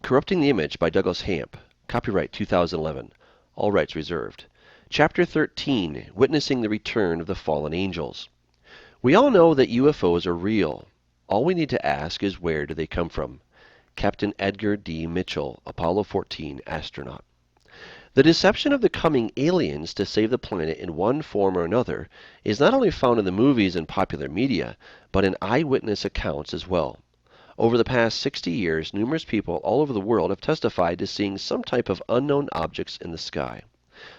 Corrupting the Image by Douglas Hamp. Copyright 2011. All rights reserved. Chapter 13. Witnessing the Return of the Fallen Angels. We all know that UFOs are real. All we need to ask is, where do they come from? Captain Edgar D. Mitchell, Apollo 14 astronaut. The deception of the coming aliens to save the planet in one form or another is not only found in the movies and popular media, but in eyewitness accounts as well. Over the past 60 years, numerous people all over the world have testified to seeing some type of unknown objects in the sky.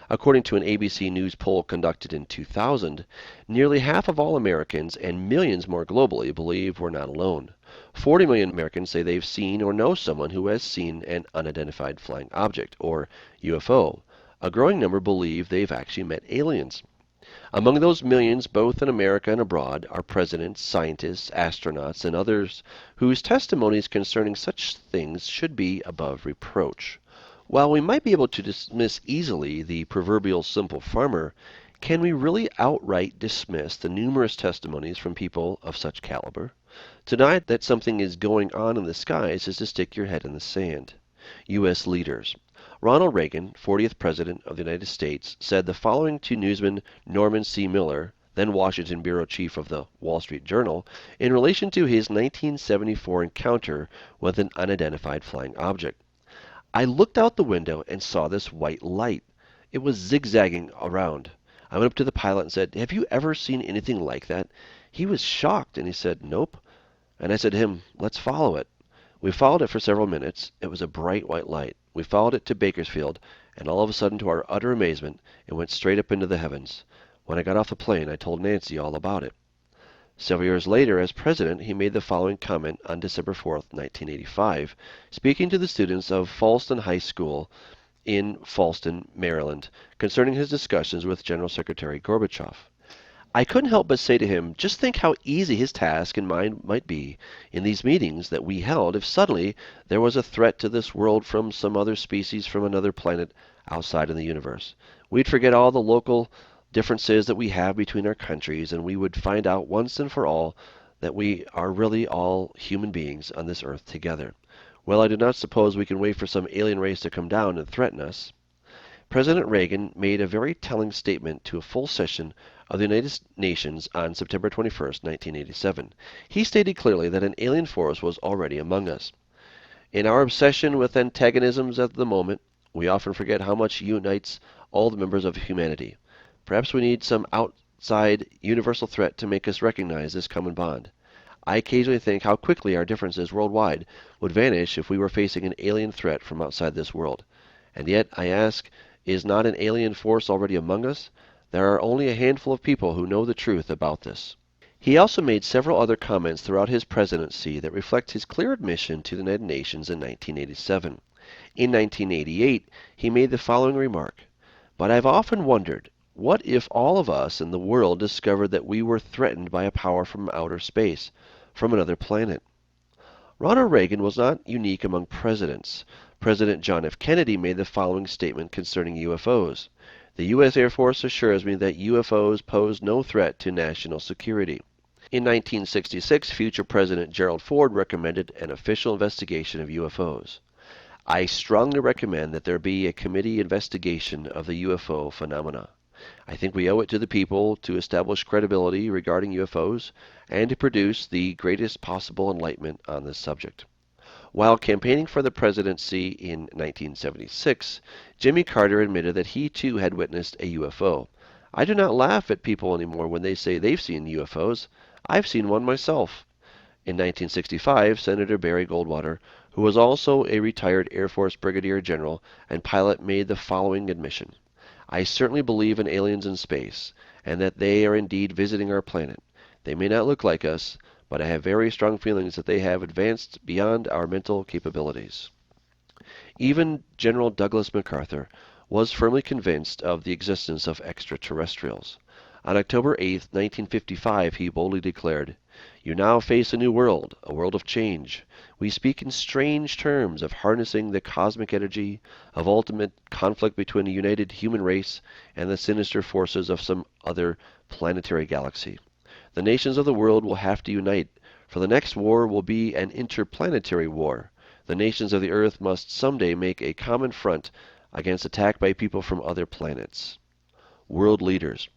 According to an ABC News poll conducted in 2000, nearly half of all Americans and millions more globally believe we're not alone. 40 million Americans say they've seen or know someone who has seen an unidentified flying object, or UFO. A growing number believe they've actually met aliens. Among those millions, both in America and abroad, are presidents, scientists, astronauts, and others whose testimonies concerning such things should be above reproach. While we might be able to dismiss easily the proverbial simple farmer, can we really outright dismiss the numerous testimonies from people of such caliber? To deny that something is going on in the skies is to stick your head in the sand. U.S. leaders. Ronald Reagan, 40th President of the United States, said the following to newsman Norman C. Miller, then Washington bureau chief of the Wall Street Journal, in relation to his 1974 encounter with an unidentified flying object. I looked out the window and saw this white light. It was zigzagging around. I went up to the pilot and said, "Have you ever seen anything like that?" He was shocked and he said, "Nope." And I said to him, "Let's follow it." We followed it for several minutes. It was a bright white light. We followed it to Bakersfield, and all of a sudden, to our utter amazement, it went straight up into the heavens. When I got off the plane, I told Nancy all about it. Several years later, as president, he made the following comment on December 4th, 1985, speaking to the students of Falston High School in Falston, Maryland, concerning his discussions with General Secretary Gorbachev. I couldn't help but say to him, just think how easy his task and mine might be in these meetings that we held if suddenly there was a threat to this world from some other species from another planet outside in the universe. We'd forget all the local differences that we have between our countries, and we would find out once and for all that we are really all human beings on this earth together. Well, I do not suppose we can wait for some alien race to come down and threaten us. President Reagan made a very telling statement to a full session of the United Nations on September 21st, 1987. He stated clearly that an alien force was already among us. In our obsession with antagonisms at the moment, we often forget how much unites all the members of humanity. Perhaps we need some outside universal threat to make us recognize this common bond. I occasionally think how quickly our differences worldwide would vanish if we were facing an alien threat from outside this world. And yet, I ask, is not an alien force already among us? There are only a handful of people who know the truth about this. He also made several other comments throughout his presidency that reflect his clear admission to the United Nations in 1987. In 1988, he made the following remark, "But I've often wondered, what if all of us in the world discovered that we were threatened by a power from outer space, from another planet?" Ronald Reagan was not unique among presidents. President John F. Kennedy made the following statement concerning UFOs. "The U.S. Air Force assures me that UFOs pose no threat to national security." In 1966, future President Gerald Ford recommended an official investigation of UFOs. "I strongly recommend that there be a committee investigation of the UFO phenomena. I think we owe it to the people to establish credibility regarding UFOs and to produce the greatest possible enlightenment on this subject." While campaigning for the presidency in 1976, Jimmy Carter admitted that he too had witnessed a UFO. "I do not laugh at people anymore when they say they've seen UFOs. I've seen one myself." In 1965, Senator Barry Goldwater, who was also a retired Air Force Brigadier General and pilot, made the following admission. "I certainly believe in aliens in space, and that they are indeed visiting our planet. They may not look like us, but I have very strong feelings that they have advanced beyond our mental capabilities." Even General Douglas MacArthur was firmly convinced of the existence of extraterrestrials. On October 8, 1955, he boldly declared, "You now face a new world, a world of change. We speak in strange terms of harnessing the cosmic energy, of ultimate conflict between a united human race and the sinister forces of some other planetary galaxy. The nations of the world will have to unite, for the next war will be an interplanetary war. The nations of the earth must someday make a common front against attack by people from other planets. World leaders.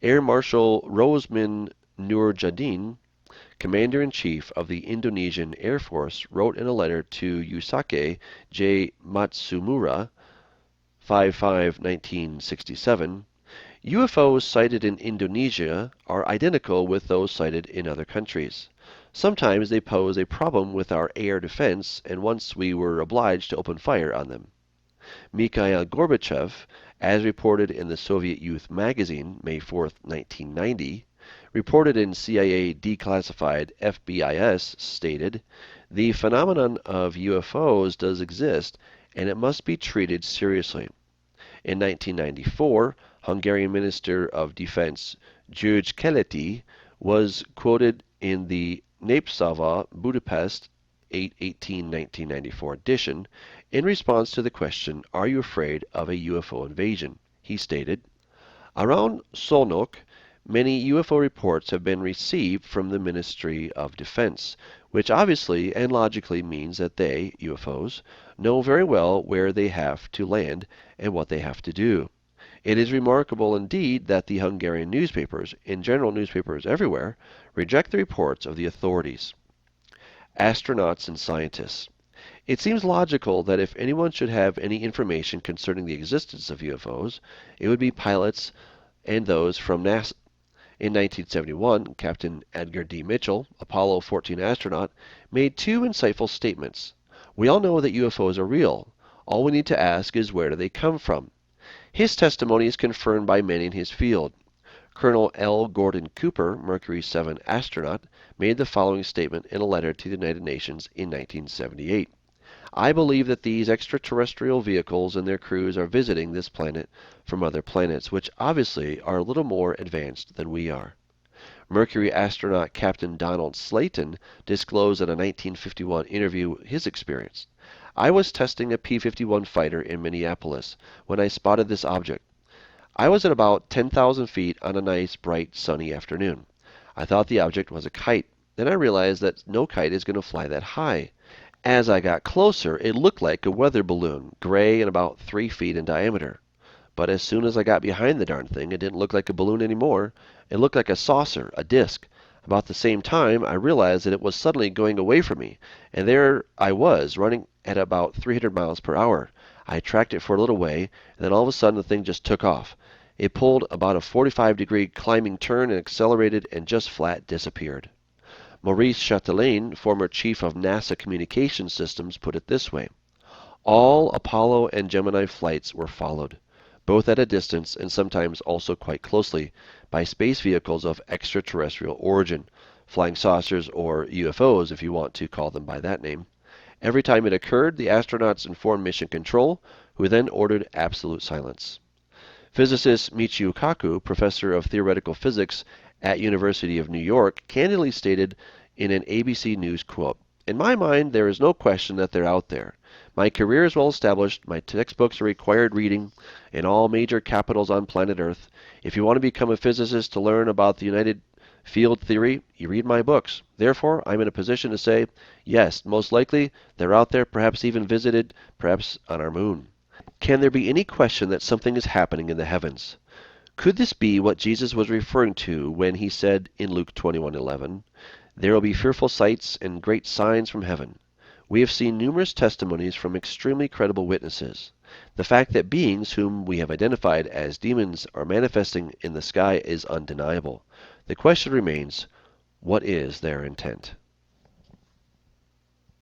Air Marshal Rosman Nurjadin, Commander-in-Chief of the Indonesian Air Force, wrote in a letter to Yusuke J. Matsumura, 5/5/1967, UFOs sighted in Indonesia are identical with those sighted in other countries. Sometimes they pose a problem with our air defense, and once we were obliged to open fire on them. Mikhail Gorbachev, as reported in the Soviet Youth magazine, May 4, 1990, reported in CIA declassified FBIS, stated, "The phenomenon of UFOs does exist, and it must be treated seriously." In 1994, Hungarian Minister of Defense György Keleti was quoted in the Népszava Budapest 8/18/1994 edition in response to the question, "Are you afraid of a UFO invasion?" He stated, "Around Szolnok, many UFO reports have been received from the Ministry of Defense, which obviously and logically means that they, UFOs, know very well where they have to land and what they have to do. It is remarkable indeed that the Hungarian newspapers, in general newspapers everywhere, reject the reports of the authorities." Astronauts and scientists. It seems logical that if anyone should have any information concerning the existence of UFOs, it would be pilots and those from NASA. In 1971, Captain Edgar D. Mitchell, Apollo 14 astronaut, made two insightful statements. "We all know that UFOs are real. All we need to ask is where do they come from?" His testimony is confirmed by many in his field. Colonel L. Gordon Cooper, Mercury 7 astronaut, made the following statement in a letter to the United Nations in 1978. "I believe that these extraterrestrial vehicles and their crews are visiting this planet from other planets, which obviously are a little more advanced than we are." Mercury astronaut Captain Donald Slayton disclosed in a 1951 interview his experience. "I was testing a P-51 fighter in Minneapolis when I spotted this object. I was at about 10,000 feet on a nice, bright, sunny afternoon. I thought the object was a kite. Then I realized that no kite is going to fly that high. As I got closer, it looked like a weather balloon, gray and about 3 feet in diameter. But as soon as I got behind the darn thing, it didn't look like a balloon anymore. It looked like a saucer, a disc. About the same time, I realized that it was suddenly going away from me, and there I was, running at about 300 miles per hour. I tracked it for a little way, and then all of a sudden the thing just took off. It pulled about a 45-degree climbing turn and accelerated and just flat disappeared." Maurice Chatelain, former chief of NASA Communication Systems, put it this way: "All Apollo and Gemini flights were followed, both at a distance and sometimes also quite closely, by space vehicles of extraterrestrial origin, flying saucers or UFOs if you want to call them by that name. Every time it occurred, the astronauts informed Mission Control, who then ordered absolute silence." Physicist Michio Kaku, professor of theoretical physics at University of New York, candidly stated in an ABC News quote, "In my mind, there is no question that they're out there. My career is well established. My textbooks are required reading in all major capitals on planet Earth. If you want to become a physicist to learn about the united field theory, you read my books. Therefore, I'm in a position to say, yes, most likely, they're out there, perhaps even visited, perhaps on our moon." Can there be any question that something is happening in the heavens? Could this be what Jesus was referring to when he said in Luke 21:11, "There will be fearful sights and great signs from heaven"? We have seen numerous testimonies from extremely credible witnesses. The fact that beings whom we have identified as demons are manifesting in the sky is undeniable. The question remains, what is their intent?